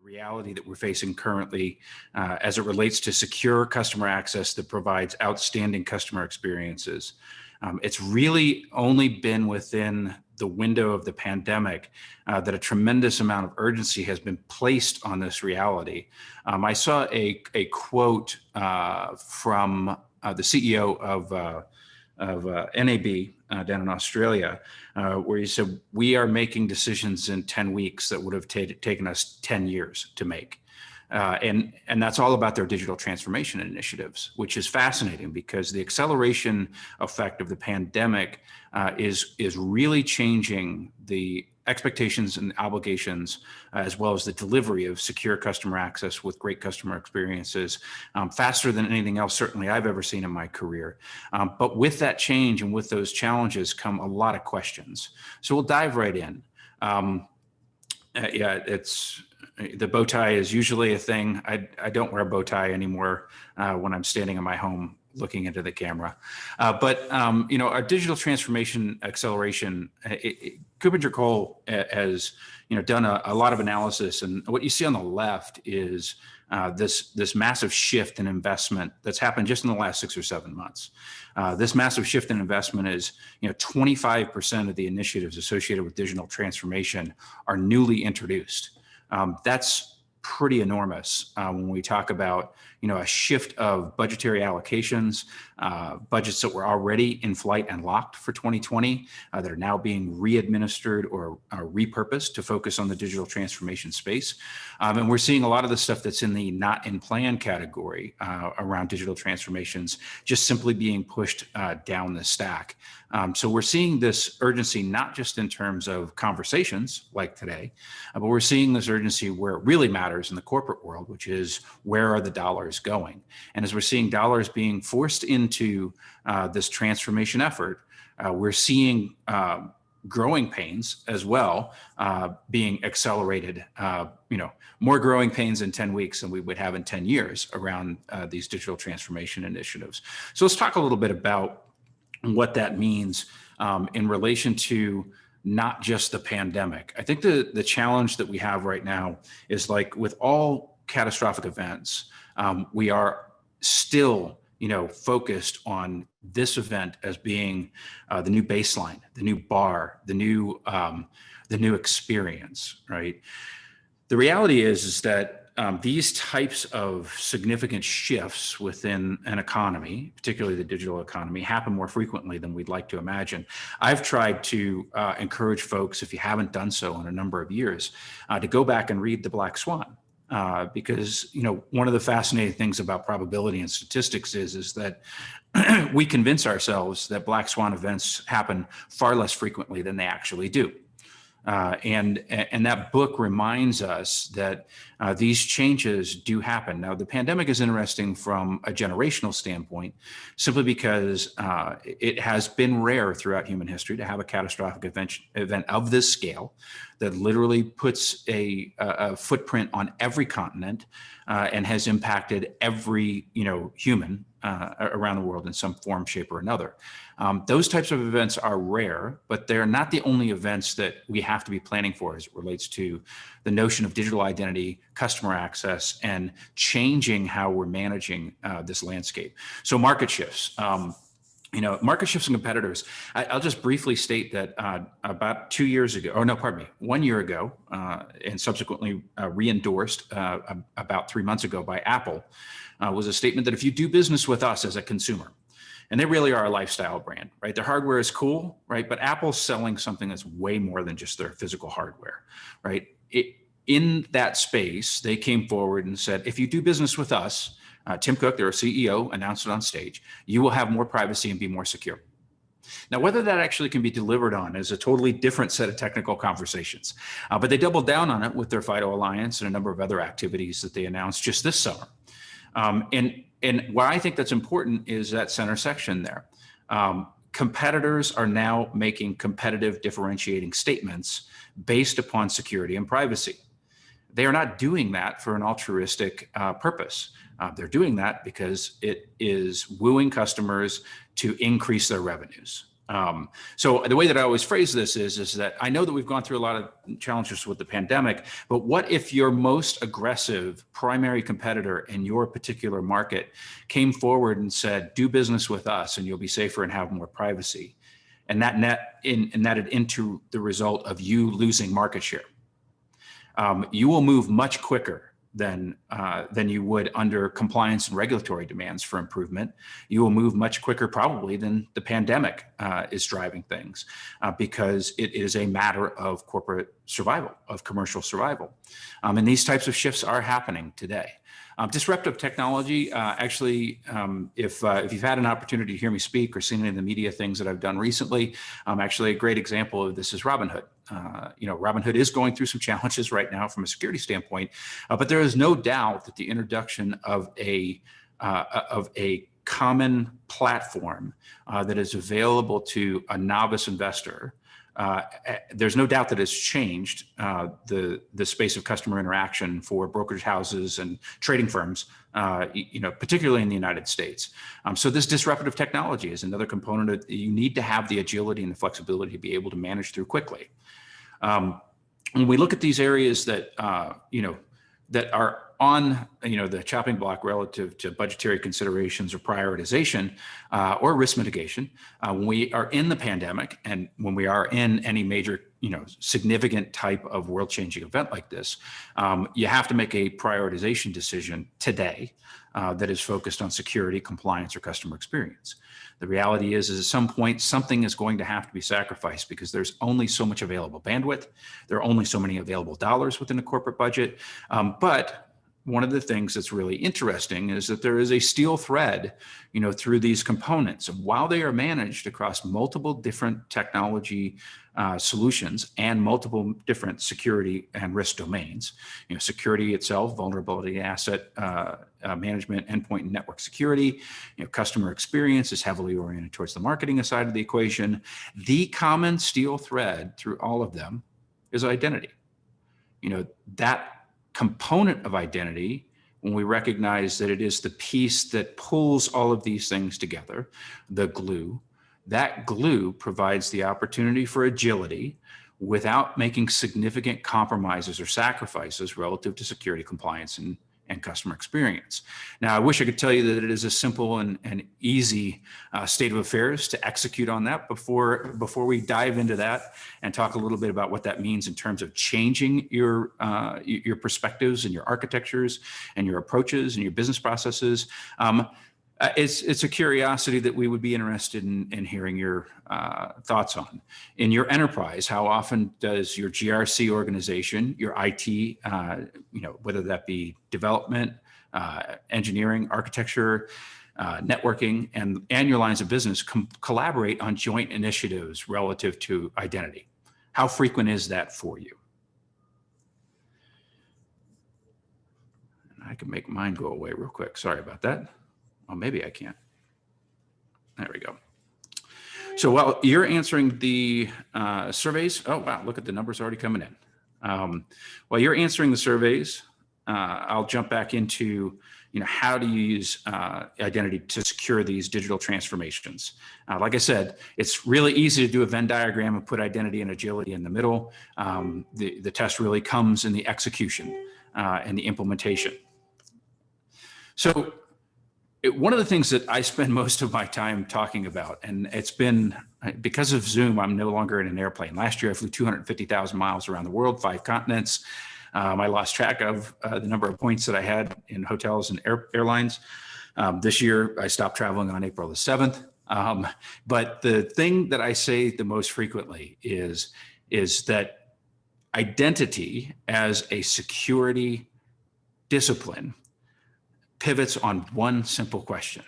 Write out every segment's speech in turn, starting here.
reality that we're facing currently as it relates to secure customer access that provides outstanding customer experiences. It's really only been within the window of the pandemic that a tremendous amount of urgency has been placed on this reality. I saw a quote from the CEO of NAB down in Australia, where he said, "We are making decisions in 10 weeks that would have taken us 10 years to make." And that's all about their digital transformation initiatives, which is fascinating because the acceleration effect of the pandemic is really changing the expectations and obligations, as well as the delivery of secure customer access with great customer experiences faster than anything else certainly I've ever seen in my career. But with that change and with those challenges come a lot of questions. So we'll dive right in. The bow tie is usually a thing. I don't wear a bow tie anymore when I'm standing in my home looking into the camera. But our digital transformation acceleration, Kubinger-Cole has done a lot of analysis, and what you see on the left is this massive shift in investment that's happened just in the last 6 or 7 months. This massive shift in investment is 25% of the initiatives associated with digital transformation are newly introduced. That's pretty enormous when we talk about a shift of budgetary allocations, budgets that were already in flight and locked for 2020 that are now being re-administered or repurposed to focus on the digital transformation space. And we're seeing a lot of the stuff that's in the not in plan category around digital transformations just simply being pushed down the stack. So we're seeing this urgency not just in terms of conversations like today, but we're seeing this urgency where it really matters in the corporate world, which is where are the dollars going? And as we're seeing dollars being forced into this transformation effort, we're seeing growing pains as well being accelerated, more growing pains in 10 weeks than we would have in 10 years around these digital transformation initiatives. So let's talk a little bit about what that means in relation to not just the pandemic. I think the challenge that we have right now is, like with all catastrophic events, we are still focused on this event as being the new baseline, the new bar, the new experience, right? The reality is that these types of significant shifts within an economy, particularly the digital economy, happen more frequently than we'd like to imagine. I've tried to encourage folks, if you haven't done so in a number of years, to go back and read The Black Swan. Because one of the fascinating things about probability and statistics is that we convince ourselves that black swan events happen far less frequently than they actually do. And that book reminds us that these changes do happen. Now, the pandemic is interesting from a generational standpoint, simply because it has been rare throughout human history to have a catastrophic event of this scale that literally puts a footprint on every continent and has impacted every human around the world in some form, shape, or another. Those types of events are rare, but they're not the only events that we have to be planning for as it relates to the notion of digital identity, customer access, and changing how we're managing this landscape. So market shifts. Market shifts and competitors. I'll just briefly state that about 1 year ago, and subsequently re-endorsed about 3 months ago by Apple, was a statement that if you do business with us as a consumer, and they really are a lifestyle brand, right? Their hardware is cool, right? But Apple's selling something that's way more than just their physical hardware, right? In that space, they came forward and said, if you do business with us, Tim Cook, their CEO, announced it on stage, you will have more privacy and be more secure. Now, whether that actually can be delivered on is a totally different set of technical conversations. But they doubled down on it with their FIDO Alliance and a number of other activities that they announced just this summer. And why I think that's important is that center section there. Competitors are now making competitive differentiating statements based upon security and privacy. They are not doing that for an altruistic purpose. They're doing that because it is wooing customers to increase their revenues. So the way that I always phrase this is that I know that we've gone through a lot of challenges with the pandemic, but what if your most aggressive primary competitor in your particular market came forward and said, do business with us and you'll be safer and have more privacy? And that netted into the result of you losing market share. You will move much quicker than you would under compliance and regulatory demands for improvement. You will move much quicker probably than the pandemic is driving things, because it is a matter of corporate survival, of commercial survival. And these types of shifts are happening today. Disruptive technology, actually, if you've had an opportunity to hear me speak or seen any of the media things that I've done recently, actually a great example of this is Robinhood. Robinhood is going through some challenges right now from a security standpoint, but there is no doubt that the introduction of a common platform that is available to a novice investor, there's no doubt that it's changed the space of customer interaction for brokerage houses and trading firms, particularly in the United States. So this disruptive technology is another component of, you need to have the agility and the flexibility to be able to manage through quickly. When we look at these areas that that are on the chopping block relative to budgetary considerations or prioritization or risk mitigation, when we are in the pandemic and when we are in any major significant type of world-changing event like this, you have to make a prioritization decision today that is focused on security, compliance, or customer experience. The reality is at some point, something is going to have to be sacrificed because there's only so much available bandwidth. There are only so many available dollars within a corporate budget. But one of the things that's really interesting is that there is a steel thread, through these components. And while they are managed across multiple different technology solutions and multiple different security and risk domains, security itself, vulnerability asset management, endpoint and network security, customer experience is heavily oriented towards the marketing side of the equation. The common steel thread through all of them is identity. That component of identity, when we recognize that it is the piece that pulls all of these things together, the glue, that glue provides the opportunity for agility without making significant compromises or sacrifices relative to security, compliance, and customer experience. Now, I wish I could tell you that it is a simple and easy state of affairs to execute on that. Before we dive into that and talk a little bit about what that means in terms of changing your perspectives and your architectures and your approaches and your business processes, it's a curiosity that we would be interested in hearing your thoughts on. In your enterprise, how often does your GRC organization, your IT, whether that be development, engineering, architecture, networking, and your lines of business collaborate on joint initiatives relative to identity? How frequent is that for you? I can make mine go away real quick. Sorry about that. Well, maybe I can't. There we go. So while you're answering the surveys, oh, wow, look at the numbers already coming in. While you're answering the surveys, I'll jump back into, how do you use identity to secure these digital transformations? Like I said, it's really easy to do a Venn diagram and put identity and agility in the middle. The test really comes in the execution and the implementation. So one of the things that I spend most of my time talking about, and it's been because of Zoom, I'm no longer in an airplane. Last year, I flew 250,000 miles around the world, 5 continents. I lost track of the number of points that I had in hotels and airlines. This year, I stopped traveling on April the 7th. But the thing that I say the most frequently is that identity as a security discipline pivots on one simple question.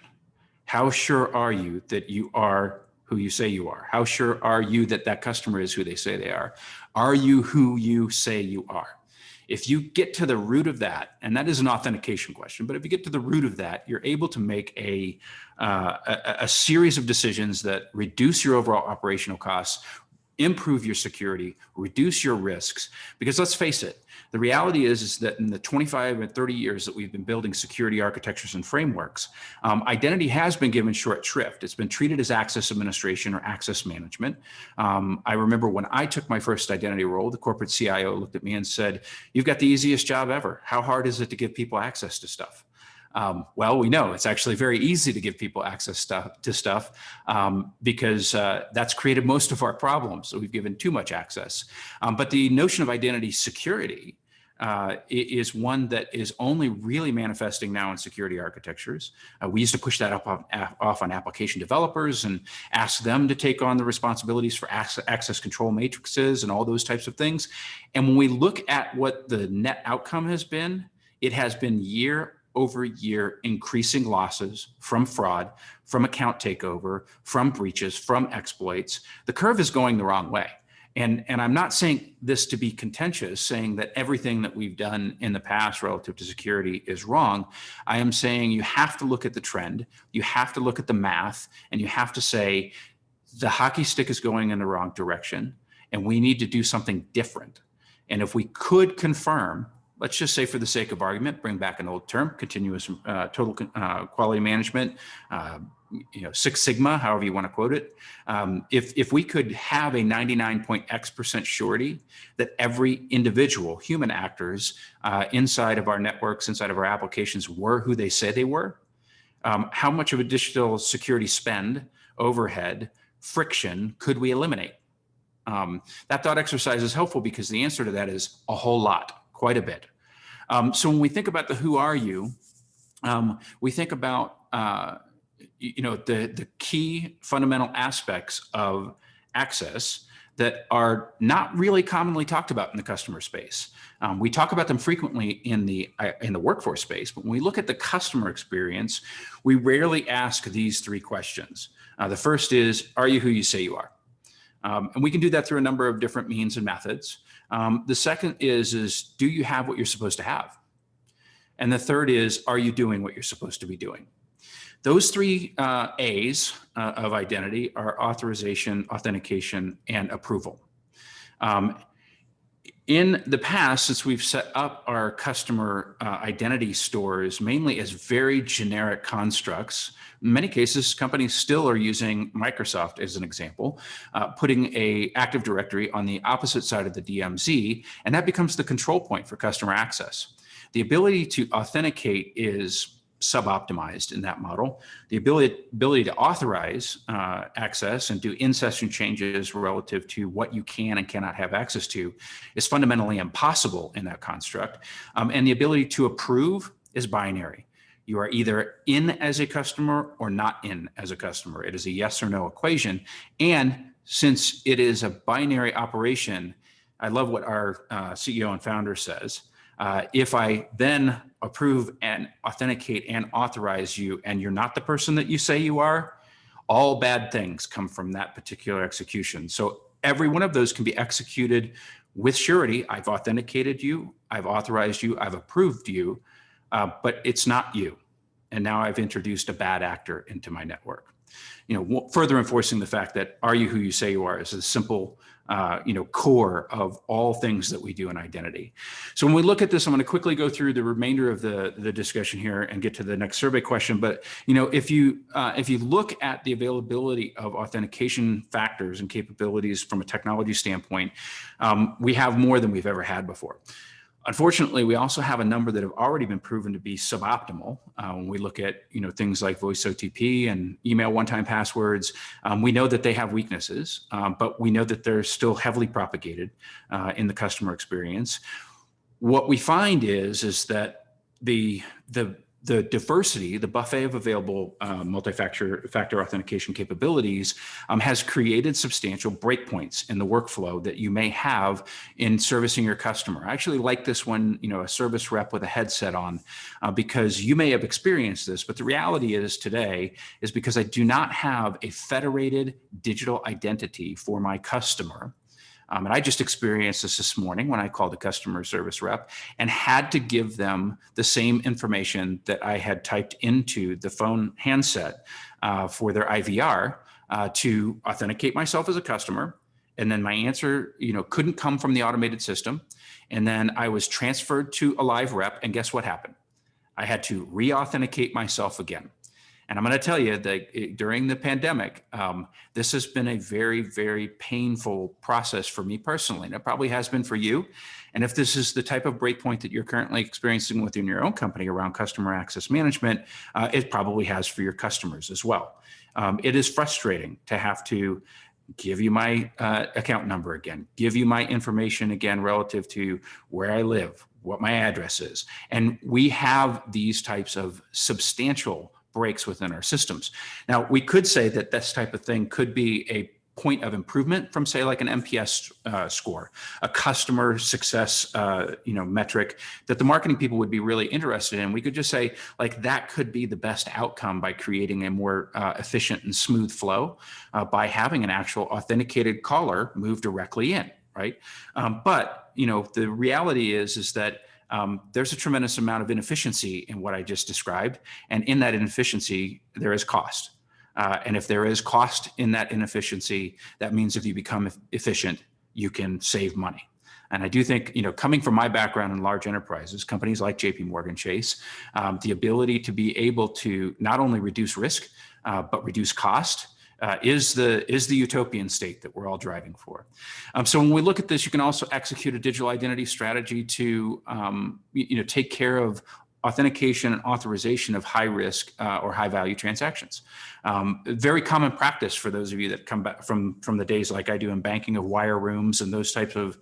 How sure are you that you are who you say you are? How sure are you that that customer is who they say they are? Are you who you say you are? If you get to the root of that, and that is an authentication question, but if you get to the root of that, you're able to make a series of decisions that reduce your overall operational costs, improve your security, reduce your risks. Because let's face it, The reality is that in the 25 and 30 years that we've been building security architectures and frameworks, identity has been given short shrift. It's been treated as access administration or access management. I remember when I took my first identity role, the corporate CIO looked at me and said, "You've got the easiest job ever. How hard is it to give people access to stuff?" Well, we know it's actually very easy to give people access to stuff because that's created most of our problems. So we've given too much access. But the notion of identity security is one that is only really manifesting now in security architectures. We used to push that off on application developers and ask them to take on the responsibilities for access control matrices and all those types of things. And when we look at what the net outcome has been, it has been year over year increasing losses from fraud, from account takeover, from breaches, from exploits. The curve is going the wrong way. And I'm not saying this to be contentious, saying that everything that we've done in the past relative to security is wrong. I am saying you have to look at the trend, you have to look at the math, and you have to say the hockey stick is going in the wrong direction, and we need to do something different. And if we could confirm, let's just say for the sake of argument, bring back an old term, continuous total quality management, Six Sigma, however you want to quote it. If we could have a 99.x% surety that every individual human actors inside of our networks, inside of our applications were who they say they were, how much of additional security spend, overhead, friction could we eliminate? That thought exercise is helpful because the answer to that is a whole lot. Quite a bit. So when we think about the who are you, we think about the key fundamental aspects of access that are not really commonly talked about in the customer space. We talk about them frequently in the workforce space, but when we look at the customer experience, we rarely ask these three questions. The first is, are you who you say you are? And we can do that through a number of different means and methods. The second is do you have what you're supposed to have? And the third is, are you doing what you're supposed to be doing? Those three A's of identity are authorization, authentication, and approval. In the past, since we've set up our customer identity stores mainly as very generic constructs, in many cases, companies still are using Microsoft as an example, putting an Active Directory on the opposite side of the DMZ, and that becomes the control point for customer access. The ability to authenticate is sub-optimized in that model. The ability to authorize access and do in-session changes relative to what you can and cannot have access to is fundamentally impossible in that construct. And the ability to approve is binary. You are either in as a customer or not in as a customer. It is a yes or no equation. And since it is a binary operation, I love what our CEO and founder says. If I then approve and authenticate and authorize you, and you're not the person that you say you are, all bad things come from that particular execution. So every one of those can be executed with surety. I've authenticated you, I've authorized you, I've approved you, but it's not you. And now I've introduced a bad actor into my network. Further enforcing the fact that are you who you say you are is a simple core of all things that we do in identity. So when we look at this, I'm going to quickly go through the remainder of the discussion here and get to the next survey question. But if you look at the availability of authentication factors and capabilities from a technology standpoint, we have more than we've ever had before. Unfortunately, we also have a number that have already been proven to be suboptimal. When we look at things like voice OTP and email one-time passwords, we know that they have weaknesses, but we know that they're still heavily propagated in the customer experience. What we find is that the diversity, the buffet of available multi-factor authentication capabilities has created substantial breakpoints in the workflow that you may have in servicing your customer. I actually like this when a service rep with a headset on because you may have experienced this, but the reality is today is because I do not have a federated digital identity for my customer. And I just experienced this morning when I called a customer service rep and had to give them the same information that I had typed into the phone handset for their IVR to authenticate myself as a customer and then my answer, couldn't come from the automated system. And then I was transferred to a live rep, and guess what happened? I had to re-authenticate myself again. And I'm going to tell you that during the pandemic, this has been a very, very painful process for me personally, and it probably has been for you. And if this is the type of breakpoint that you're currently experiencing within your own company around customer access management, it probably has for your customers as well. It is frustrating to have to give you my account number again, give you my information again relative to where I live, what my address is. And we have these types of substantial breaks within our systems. Now, we could say that this type of thing could be a point of improvement from, say, like an NPS score, a customer success metric that the marketing people would be really interested in. We could just say, like, that could be the best outcome by creating a more efficient and smooth flow by having an actual authenticated caller move directly in, right? But the reality is that there's a tremendous amount of inefficiency in what I just described. And in that inefficiency, there is cost. And if there is cost in that inefficiency, that means if you become efficient, you can save money. And I do think, coming from my background in large enterprises, companies like JP Morgan Chase, the ability to be able to not only reduce risk, but reduce cost is the utopian state that we're all driving for. So when we look at this, you can also execute a digital identity strategy to take care of authentication and authorization of high risk or high value transactions. Very common practice for those of you that come back from the days like I do in banking of wire rooms and those types of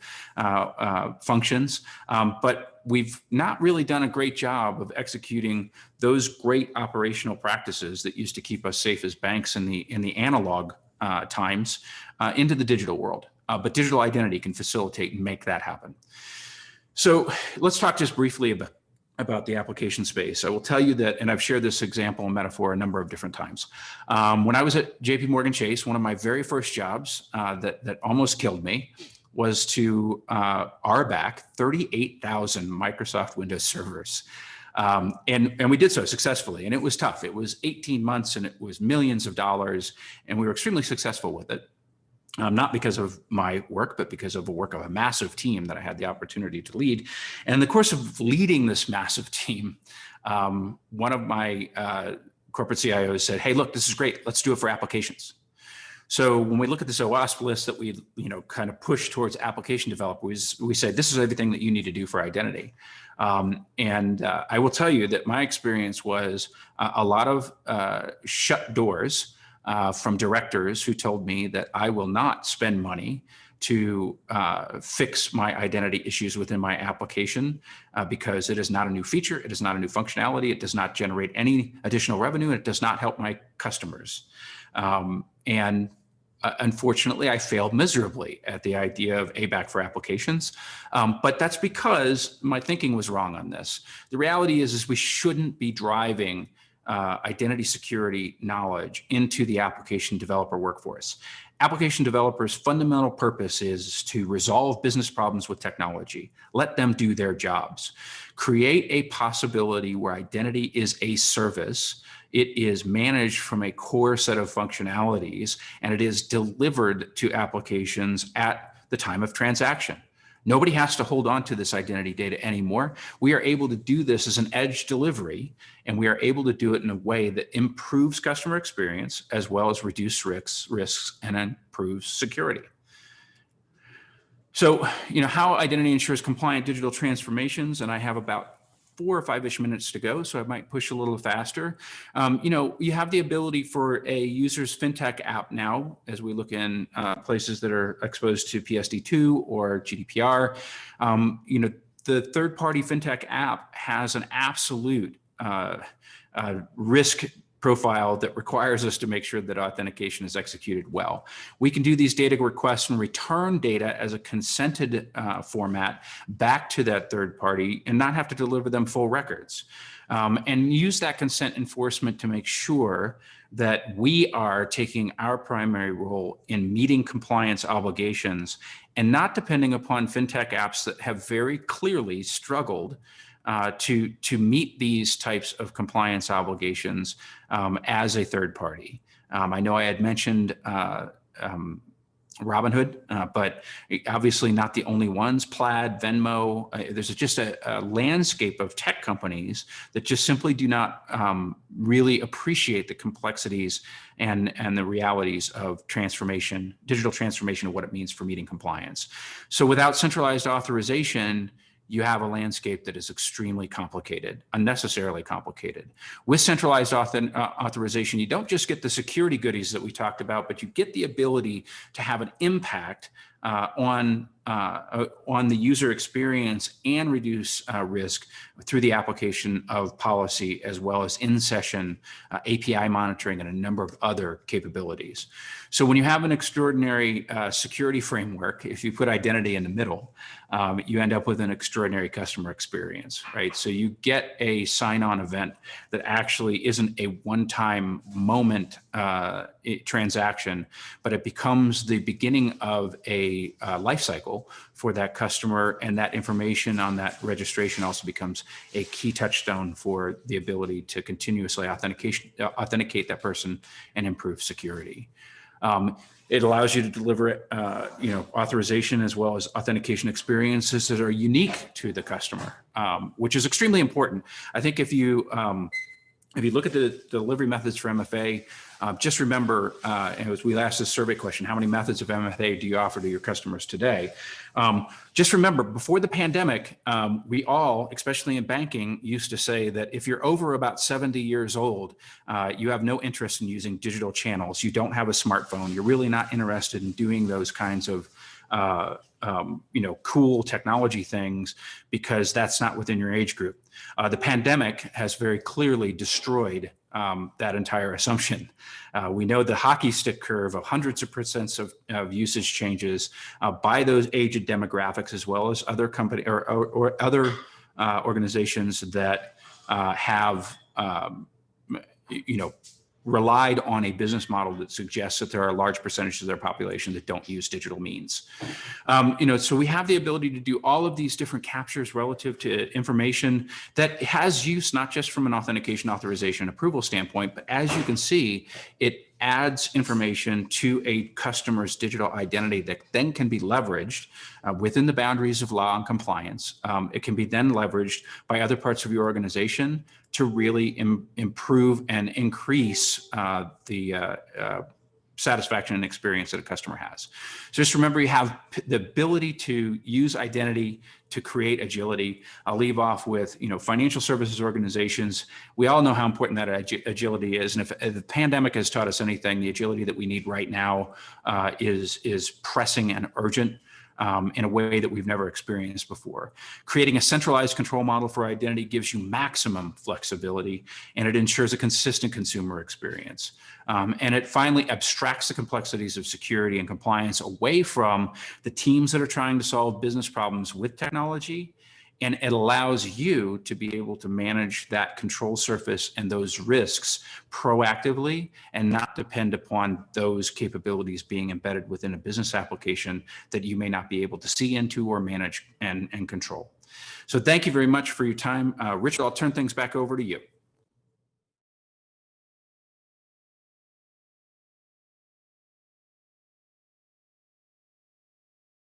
functions. But we've not really done a great job of executing those great operational practices that used to keep us safe as banks in the analog times into the digital world. But digital identity can facilitate and make that happen. So let's talk just briefly about the application space. I will tell you that, and I've shared this example and metaphor a number of different times. When I was at JP Morgan Chase, one of my very first jobs that almost killed me was to RBAC 38,000 Microsoft Windows servers. And we did so successfully, and it was tough. It was 18 months and it was millions of dollars, and we were extremely successful with it. Not because of my work, but because of the work of a massive team that I had the opportunity to lead. And in the course of leading this massive team, one of my corporate CIOs said, "Hey, look, this is great. Let's do it for applications." So when we look at this OWASP list that we kind of push towards application developers, we say, this is everything that you need to do for identity. And I will tell you that my experience was a lot of shut doors from directors who told me that I will not spend money to fix my identity issues within my application because it is not a new feature, it is not a new functionality, it does not generate any additional revenue, and it does not help my customers. And unfortunately, I failed miserably at the idea of ABAC for applications, but that's because my thinking was wrong on this. The reality is we shouldn't be driving identity security knowledge into the application developer workforce. Application developers' fundamental purpose is to resolve business problems with technology. Let them do their jobs. Create a possibility where identity is a service. It is managed from a core set of functionalities, and it is delivered to applications at the time of transaction. Nobody has to hold on to this identity data anymore. We are able to do this as an edge delivery, and we are able to do it in a way that improves customer experience as well as reduce risks and improves security. So, how identity ensures compliant digital transformations, and I have about 4 or 5-ish minutes to go, so I might push a little faster. You have the ability for a user's fintech app now, as we look in places that are exposed to PSD2 or GDPR. The third-party fintech app has an absolute risk profile that requires us to make sure that authentication is executed well. We can do these data requests and return data as a consented format back to that third party and not have to deliver them full records. And use that consent enforcement to make sure that we are taking our primary role in meeting compliance obligations and not depending upon fintech apps that have very clearly struggled to meet these types of compliance obligations as a third party. I know I had mentioned Robinhood, but obviously not the only ones. Plaid, Venmo. There's just a landscape of tech companies that just simply do not really appreciate the complexities and the realities of transformation, digital transformation, of what it means for meeting compliance. So without centralized authorization, you have a landscape that is extremely complicated, unnecessarily complicated. With centralized authorization, you don't just get the security goodies that we talked about, but you get the ability to have an impact on the user experience and reduce risk through the application of policy, as well as in-session API monitoring and a number of other capabilities. So when you have an extraordinary security framework, if you put identity in the middle, you end up with an extraordinary customer experience, right? So you get a sign-on event that actually isn't a one-time moment transaction, but it becomes the beginning of a life cycle for that customer, and that information on that registration also becomes a key touchstone for the ability to continuously authenticate that person and improve security. It allows you to deliver, authorization as well as authentication experiences that are unique to the customer, which is extremely important. I think if you look at the delivery methods for MFA, just remember, as we asked this survey question, how many methods of MFA do you offer to your customers today? Just remember, before the pandemic, we all, especially in banking, used to say that if you're over about 70 years old, you have no interest in using digital channels. You don't have a smartphone. You're really not interested in doing those kinds of cool technology things, because that's not within your age group. The pandemic has very clearly destroyed that entire assumption. We know the hockey stick curve of hundreds of percents of usage changes by those aged demographics, as well as other company or other organizations that have relied on a business model that suggests that there are large percentages of their population that don't use digital means. So we have the ability to do all of these different captures relative to information that has use, not just from an authentication, authorization, approval standpoint, but as you can see, it adds information to a customer's digital identity that then can be leveraged within the boundaries of law and compliance. It can be then leveraged by other parts of your organization to really improve and increase the satisfaction and experience that a customer has. So just remember, you have the ability to use identity to create agility. I'll leave off with, financial services organizations. We all know how important that agility is. And if the pandemic has taught us anything, the agility that we need right now is pressing and urgent. In a way that we've never experienced before. Creating a centralized control model for identity gives you maximum flexibility, and it ensures a consistent consumer experience. And it finally abstracts the complexities of security and compliance away from the teams that are trying to solve business problems with technology. And it allows you to be able to manage that control surface and those risks proactively, and not depend upon those capabilities being embedded within a business application that you may not be able to see into or manage and control. So thank you very much for your time. Richard, I'll turn things back over to you.